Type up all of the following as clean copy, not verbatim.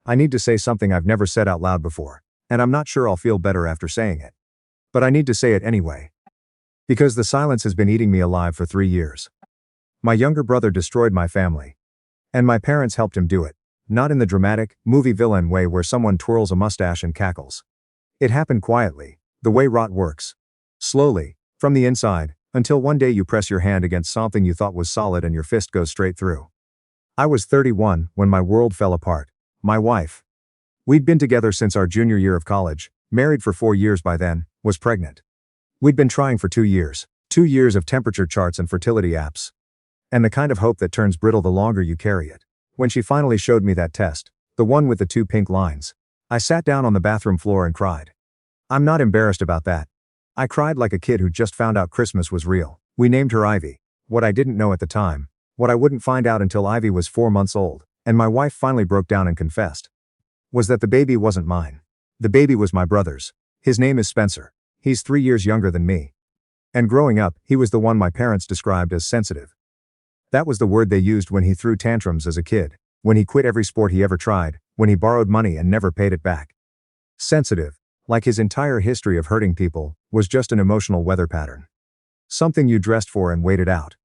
I need to say something I've never said out loud before, and I'm not sure I'll feel better after saying it. But I need to say it anyway. Because the silence has been eating me alive for 3 years. My younger brother destroyed my family. And my parents helped him do it. Not in the dramatic, movie villain way where someone twirls a mustache and cackles. It happened quietly, the way rot works. Slowly, from the inside, until one day you press your hand against something you thought was solid and your fist goes straight through. I was 31 when my world fell apart. My wife. We'd been together since our junior year of college, married for 4 years by then, was pregnant. We'd been trying for 2 years. 2 years of temperature charts and fertility apps. And the kind of hope that turns brittle the longer you carry it. When she finally showed me that test, the one with the 2 pink lines, I sat down on the bathroom floor and cried. I'm not embarrassed about that. I cried like a kid who just found out Christmas was real. We named her Ivy. What I didn't know at the time, what I wouldn't find out until Ivy was 4 months old, and my wife finally broke down and confessed, was that the baby wasn't mine. The baby was my brother's. His name is Spencer. He's 3 years younger than me. And growing up, he was the one my parents described as sensitive. That was the word they used when he threw tantrums as a kid, when he quit every sport he ever tried, when he borrowed money and never paid it back. Sensitive, like his entire history of hurting people, was just an emotional weather pattern. Something you dressed for and waited out.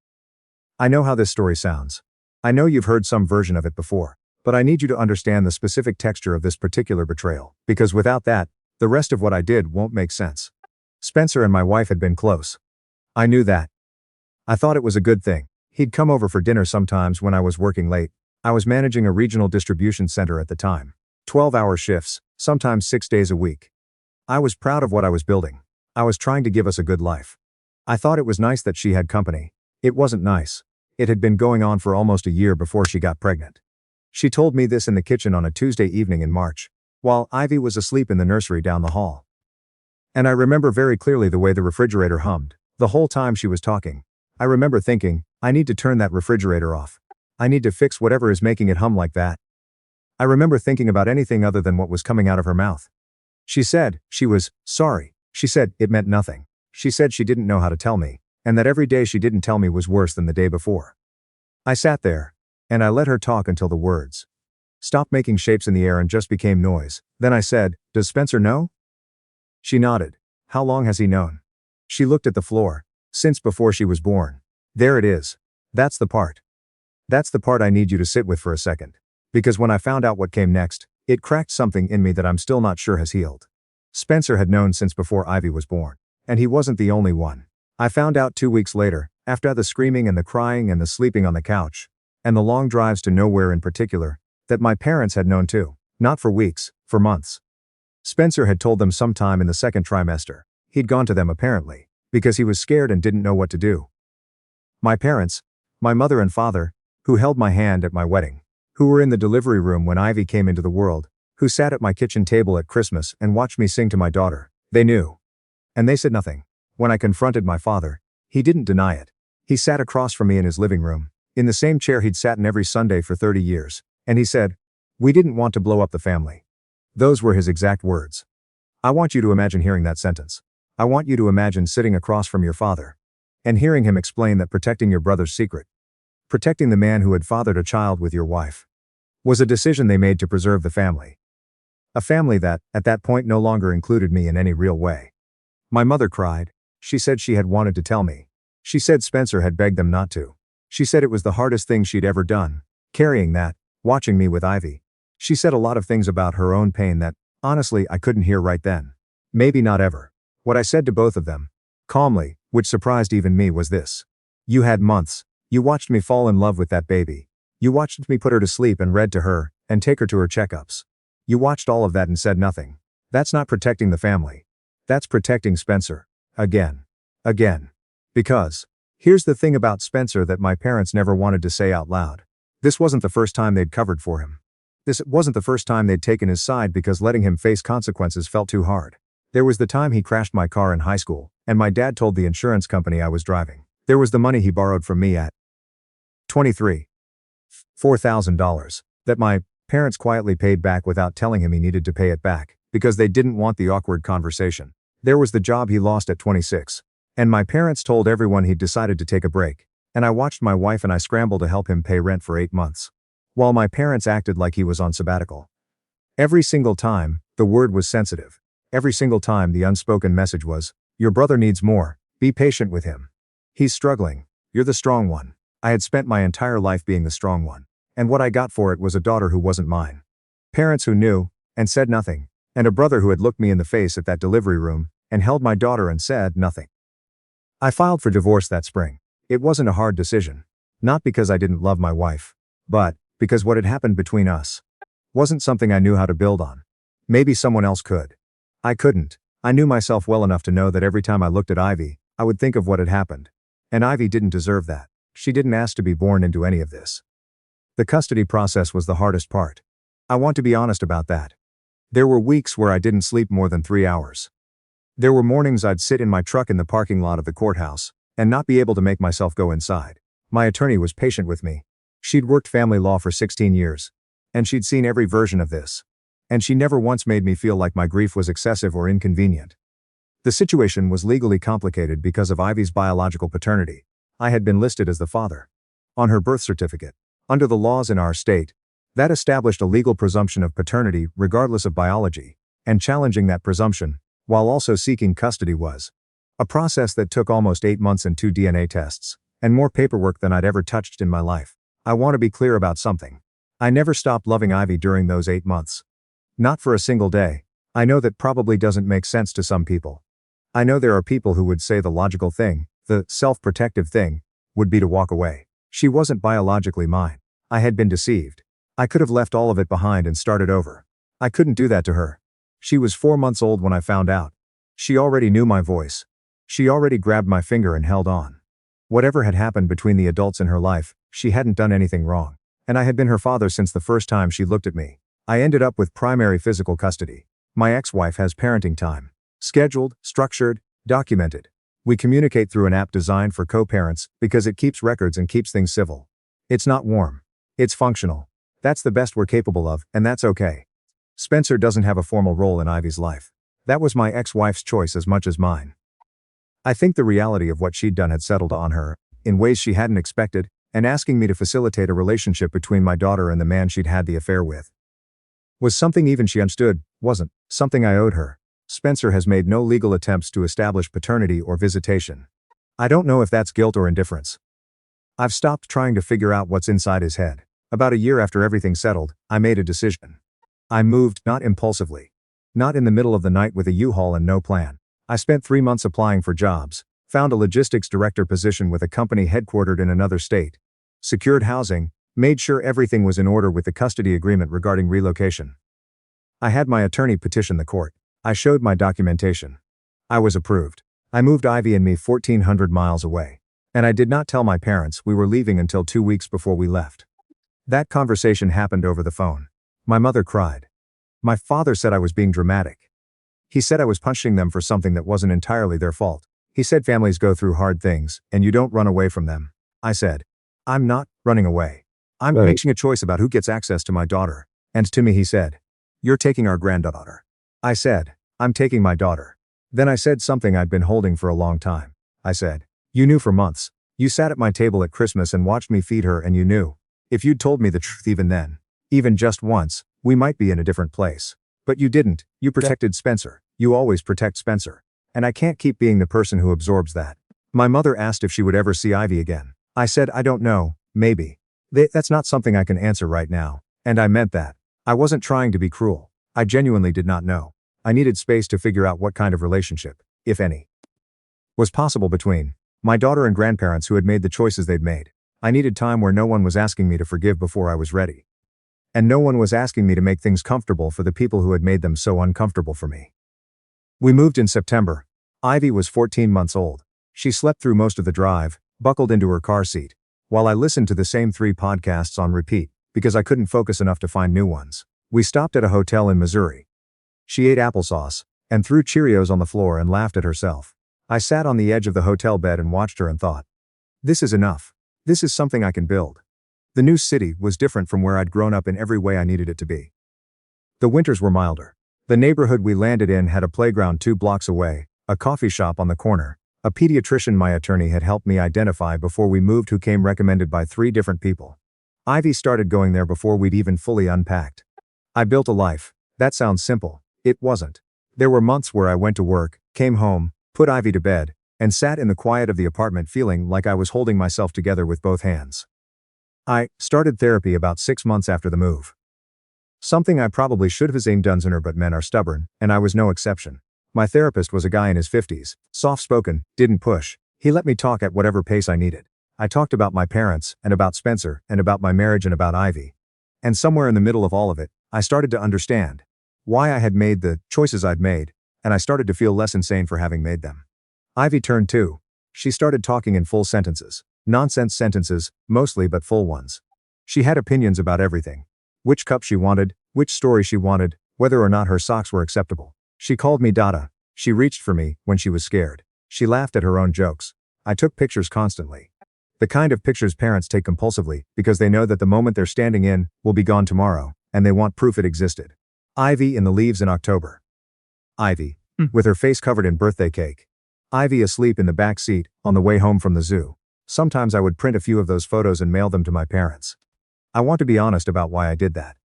I know how this story sounds. I know you've heard some version of it before, but I need you to understand the specific texture of this particular betrayal, because without that, the rest of what I did won't make sense. Spencer and my wife had been close. I knew that. I thought it was a good thing. He'd come over for dinner sometimes when I was working late. I was managing a regional distribution center at the time. 12-hour shifts, sometimes 6 days a week. I was proud of what I was building. I was trying to give us a good life. I thought it was nice that she had company. It wasn't nice. It had been going on for almost a year before she got pregnant. She told me this in the kitchen on a Tuesday evening in March, while Ivy was asleep in the nursery down the hall. And I remember very clearly the way the refrigerator hummed, the whole time she was talking. I remember thinking, I need to turn that refrigerator off. I need to fix whatever is making it hum like that. I remember thinking about anything other than what was coming out of her mouth. She said, she was sorry. She said, it meant nothing. She said she didn't know how to tell me, and that every day she didn't tell me was worse than the day before. I sat there, and I let her talk until the words stopped making shapes in the air and just became noise. Then I said, does Spencer know? She nodded. How long has he known? She looked at the floor. Since before she was born. There it is. That's the part. That's the part I need you to sit with for a second. Because when I found out what came next, it cracked something in me that I'm still not sure has healed. Spencer had known since before Ivy was born. And he wasn't the only one. I found out 2 weeks later, after the screaming and the crying and the sleeping on the couch, and the long drives to nowhere in particular, that my parents had known too. Not for weeks, for months. Spencer had told them sometime in the second trimester. He'd gone to them apparently, because he was scared and didn't know what to do. My parents, my mother and father, who held my hand at my wedding, who were in the delivery room when Ivy came into the world, who sat at my kitchen table at Christmas and watched me sing to my daughter, they knew. And they said nothing. When I confronted my father, he didn't deny it. He sat across from me in his living room, in the same chair he'd sat in every Sunday for 30 years, and he said, we didn't want to blow up the family. Those were his exact words. I want you to imagine hearing that sentence. I want you to imagine sitting across from your father and hearing him explain that protecting your brother's secret, protecting the man who had fathered a child with your wife, was a decision they made to preserve the family. A family that, at that point, no longer included me in any real way. My mother cried. She said she had wanted to tell me. She said Spencer had begged them not to. She said it was the hardest thing she'd ever done, carrying that, watching me with Ivy. She said a lot of things about her own pain that, honestly, I couldn't hear right then. Maybe not ever. What I said to both of them, calmly, which surprised even me, was this. You had months. You watched me fall in love with that baby. You watched me put her to sleep and read to her, and take her to her checkups. You watched all of that and said nothing. That's not protecting the family. That's protecting Spencer. Again. Again. Because, here's the thing about Spencer that my parents never wanted to say out loud. This wasn't the first time they'd covered for him. This wasn't the first time they'd taken his side because letting him face consequences felt too hard. There was the time he crashed my car in high school, and my dad told the insurance company I was driving. There was the money he borrowed from me at 23. $4,000. That my parents quietly paid back without telling him he needed to pay it back, because they didn't want the awkward conversation. There was the job he lost at 26. And my parents told everyone he'd decided to take a break. And I watched my wife and I scramble to help him pay rent for 8 months. While my parents acted like he was on sabbatical. Every single time, the word was sensitive. Every single time the unspoken message was, your brother needs more, be patient with him. He's struggling. You're the strong one. I had spent my entire life being the strong one. And what I got for it was a daughter who wasn't mine. Parents who knew, and said nothing. And a brother who had looked me in the face at that delivery room, and held my daughter and said nothing. I filed for divorce that spring. It wasn't a hard decision. Not because I didn't love my wife. But, because what had happened between us wasn't something I knew how to build on. Maybe someone else could. I couldn't. I knew myself well enough to know that every time I looked at Ivy, I would think of what had happened. And Ivy didn't deserve that. She didn't ask to be born into any of this. The custody process was the hardest part. I want to be honest about that. There were weeks where I didn't sleep more than 3 hours. There were mornings I'd sit in my truck in the parking lot of the courthouse, and not be able to make myself go inside. My attorney was patient with me. She'd worked family law for 16 years. And she'd seen every version of this. And she never once made me feel like my grief was excessive or inconvenient. The situation was legally complicated because of Ivy's biological paternity. I had been listed as the father on her birth certificate. Under the laws in our state, that established a legal presumption of paternity regardless of biology, and challenging that presumption, while also seeking custody, was a process that took almost 8 months and 2 DNA tests, and more paperwork than I'd ever touched in my life. I want to be clear about something. I never stopped loving Ivy during those 8 months. Not for a single day. I know that probably doesn't make sense to some people. I know there are people who would say the logical thing, the self-protective thing, would be to walk away. She wasn't biologically mine. I had been deceived. I could have left all of it behind and started over. I couldn't do that to her. She was 4 months old when I found out. She already knew my voice. She already grabbed my finger and held on. Whatever had happened between the adults in her life, she hadn't done anything wrong. And I had been her father since the first time she looked at me. I ended up with primary physical custody. My ex-wife has parenting time. Scheduled, structured, documented. We communicate through an app designed for co-parents because it keeps records and keeps things civil. It's not warm. It's functional. That's the best we're capable of, and that's okay. Spencer doesn't have a formal role in Ivy's life. That was my ex-wife's choice as much as mine. I think the reality of what she'd done had settled on her, in ways she hadn't expected, and asking me to facilitate a relationship between my daughter and the man she'd had the affair with was something even she understood, wasn't something I owed her. Spencer has made no legal attempts to establish paternity or visitation. I don't know if that's guilt or indifference. I've stopped trying to figure out what's inside his head. About a year after everything settled, I made a decision. I moved, not impulsively. Not in the middle of the night with a U-Haul and no plan. I spent 3 months applying for jobs, found a logistics director position with a company headquartered in another state, secured housing, made sure everything was in order with the custody agreement regarding relocation. I had my attorney petition the court. I showed my documentation. I was approved. I moved Ivy and me 1,400 miles away. And I did not tell my parents we were leaving until 2 weeks before we left. That conversation happened over the phone. My mother cried. My father said I was being dramatic. He said I was punishing them for something that wasn't entirely their fault. He said families go through hard things, and you don't run away from them. I said, I'm not running away. I'm making a choice about who gets access to my daughter. And to me he said, you're taking our granddaughter. I said, I'm taking my daughter. Then I said something I'd been holding for a long time. I said, you knew for months. You sat at my table at Christmas and watched me feed her, and you knew. If you'd told me the truth even then, even just once, we might be in a different place. But you didn't. You protected Spencer. You always protect Spencer. And I can't keep being the person who absorbs that. My mother asked if she would ever see Ivy again. I said, I don't know, maybe. That's not something I can answer right now. And I meant that. I wasn't trying to be cruel. I genuinely did not know. I needed space to figure out what kind of relationship, if any, was possible between my daughter and grandparents who had made the choices they'd made. I needed time where no one was asking me to forgive before I was ready. And no one was asking me to make things comfortable for the people who had made them so uncomfortable for me. We moved in September. Ivy was 14 months old. She slept through most of the drive, buckled into her car seat, while I listened to the same 3 podcasts on repeat, because I couldn't focus enough to find new ones. We stopped at a hotel in Missouri. She ate applesauce, and threw Cheerios on the floor and laughed at herself. I sat on the edge of the hotel bed and watched her and thought, this is enough. This is something I can build. The new city was different from where I'd grown up in every way I needed it to be. The winters were milder. The neighborhood we landed in had a playground 2 blocks away, a coffee shop on the corner, a pediatrician my attorney had helped me identify before we moved who came recommended by 3 different people. Ivy started going there before we'd even fully unpacked. I built a life, That sounds simple. It wasn't. There were months where I went to work, came home, put Ivy to bed, and sat in the quiet of the apartment feeling like I was holding myself together with both hands. I started therapy about 6 months after the move. Something I probably should have done sooner, but men are stubborn, and I was no exception. My therapist was a guy in his 50s, soft-spoken, didn't push. He let me talk at whatever pace I needed. I talked about my parents, and about Spencer, and about my marriage, and about Ivy. And somewhere in the middle of all of it, I started to understand why I had made the choices I'd made, and I started to feel less insane for having made them. Ivy turned 2. She started talking in full sentences. Nonsense sentences, mostly, but full ones. She had opinions about everything. Which cup she wanted, which story she wanted, whether or not her socks were acceptable. She called me Dada. She reached for me when she was scared. She laughed at her own jokes. I took pictures constantly. The kind of pictures parents take compulsively because they know that the moment they're standing in will be gone tomorrow, and they want proof it existed. Ivy in the leaves in October. Ivy, with her face covered in birthday cake. Ivy asleep in the back seat, on the way home from the zoo. Sometimes I would print a few of those photos and mail them to my parents. I want to be honest about why I did that.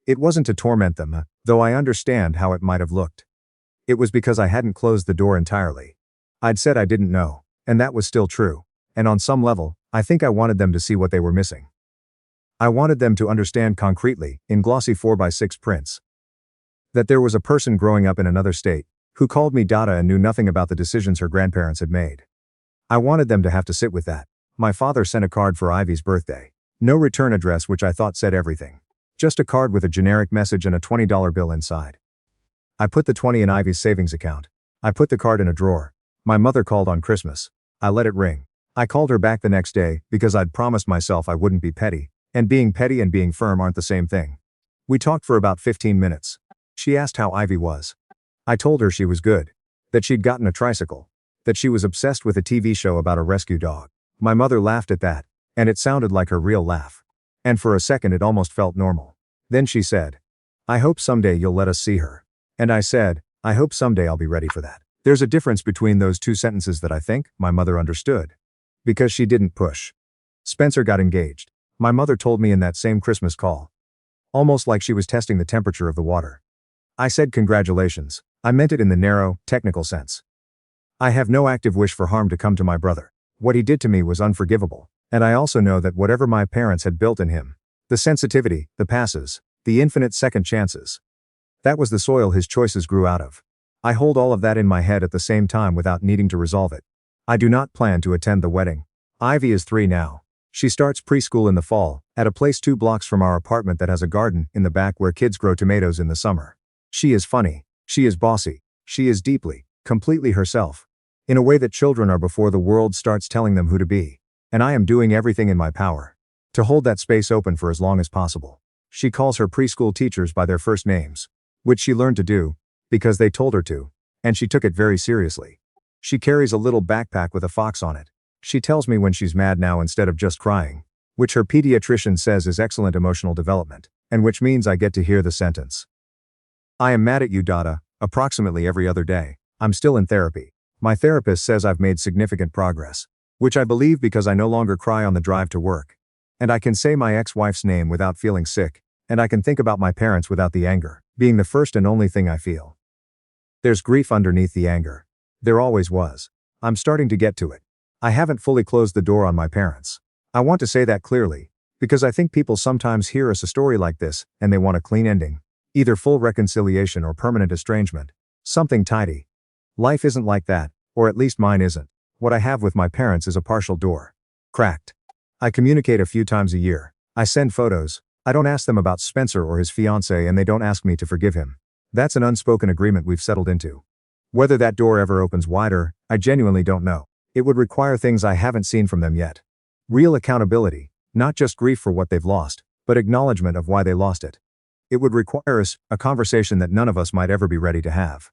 It wasn't to torment them, though I understand how it might have looked. It was because I hadn't closed the door entirely. I'd said I didn't know, and that was still true. And on some level, I think I wanted them to see what they were missing. I wanted them to understand concretely, in glossy 4x6 prints, that there was a person growing up in another state, who called me Dada and knew nothing about the decisions her grandparents had made. I wanted them to have to sit with that. My father sent a card for Ivy's birthday. No return address, which I thought said everything. Just a card with a generic message and a $20 bill inside. I put the 20 in Ivy's savings account. I put the card in a drawer. My mother called on Christmas. I let it ring. I called her back the next day because I'd promised myself I wouldn't be petty, and being petty and being firm aren't the same thing. We talked for about 15 minutes. She asked how Ivy was. I told her she was good. That she'd gotten a tricycle. That she was obsessed with a TV show about a rescue dog. My mother laughed at that, and it sounded like her real laugh. And for a second it almost felt normal. Then she said, "I hope someday you'll let us see her." And I said, "I hope someday I'll be ready for that." There's a difference between those two sentences that I think my mother understood. Because she didn't push. Spencer got engaged. My mother told me in that same Christmas call. Almost like she was testing the temperature of the water. I said congratulations. I meant it in the narrow, technical sense. I have no active wish for harm to come to my brother. What he did to me was unforgivable, and I also know that whatever my parents had built in him, the sensitivity, the passes, the infinite second chances, that was the soil his choices grew out of. I hold all of that in my head at the same time without needing to resolve it. I do not plan to attend the wedding. Ivy is 3 now. She starts preschool in the fall, at a place 2 blocks from our apartment that has a garden in the back where kids grow tomatoes in the summer. She is funny. She is bossy. She is deeply, completely herself. In a way that children are before the world starts telling them who to be. And I am doing everything in my power to hold that space open for as long as possible. She calls her preschool teachers by their first names, which she learned to do, because they told her to, and she took it very seriously. She carries a little backpack with a fox on it. She tells me when she's mad now instead of just crying, which her pediatrician says is excellent emotional development, and which means I get to hear the sentence. "I am mad at you, Dada," approximately every other day. I'm still in therapy. My therapist says I've made significant progress, which I believe because I no longer cry on the drive to work. And I can say my ex-wife's name without feeling sick, and I can think about my parents without the anger being the first and only thing I feel. There's grief underneath the anger. There always was. I'm starting to get to it. I haven't fully closed the door on my parents. I want to say that clearly, because I think people sometimes hear a story like this, and they want a clean ending. Either full reconciliation or permanent estrangement. Something tidy. Life isn't like that, or at least mine isn't. What I have with my parents is a partial door. Cracked. I communicate a few times a year. I send photos. I don't ask them about Spencer or his fiancée, and they don't ask me to forgive him. That's an unspoken agreement we've settled into. Whether that door ever opens wider, I genuinely don't know. It would require things I haven't seen from them yet. Real accountability, not just grief for what they've lost, but acknowledgement of why they lost it. It would require a conversation that none of us might ever be ready to have.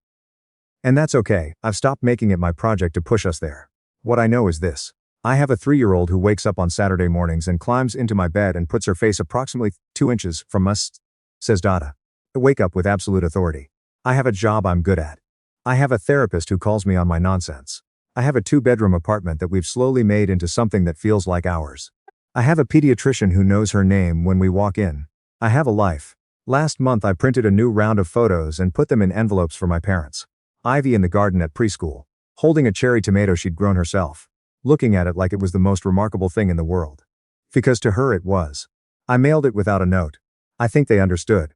And that's okay. I've stopped making it my project to push us there. What I know is this. I have a 3-year-old who wakes up on Saturday mornings and climbs into my bed and puts her face approximately 2 inches from us, says Dada. I wake up with absolute authority. I have a job I'm good at. I have a therapist who calls me on my nonsense. I have a 2-bedroom apartment that we've slowly made into something that feels like ours. I have a pediatrician who knows her name when we walk in. I have a life. Last month I printed a new round of photos and put them in envelopes for my parents. Ivy in the garden at preschool, holding a cherry tomato she'd grown herself, looking at it like it was the most remarkable thing in the world. Because to her it was. I mailed it without a note. I think they understood.